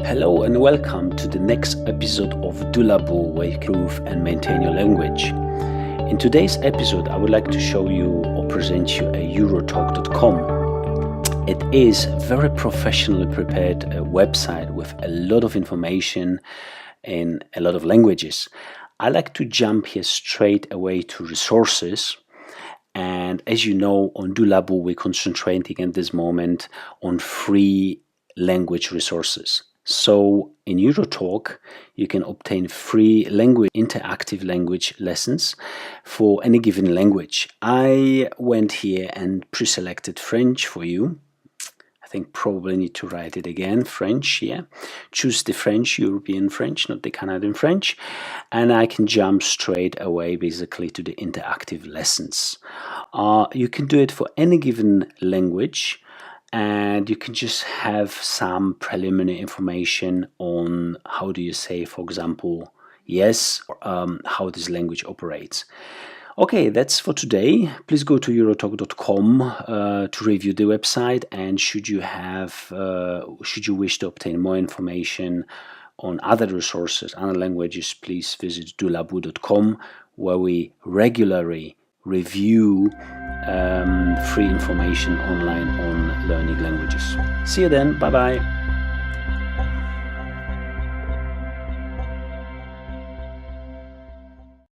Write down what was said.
Hello and welcome to the next episode of Dulabo, where you improve and maintain your language. In today's episode, I would like to show you or present you a Eurotalk.com. It is a very professionally prepared website with a lot of information in a lot of languages. I like to jump here straight away to resources. And as you know, on Dulabo, we're concentrating at this moment on free language resources. So in Eurotalk, you can obtain free interactive language lessons for any given language. I went here and pre-selected French for you. I think probably need to write it again, French here. Choose the French, European French, not the Canadian French. And I can jump straight away basically to the interactive lessons. You can do it for any given language. And you can just have some preliminary information on how do you say, for example, yes, or how this language operates. Okay, that's for today. Please go to Eurotalk.com to review the website, and should you wish to obtain more information on other resources, other languages, please visit Dulabo.com, where we regularly review free information online on learning languages. See you then. Bye bye.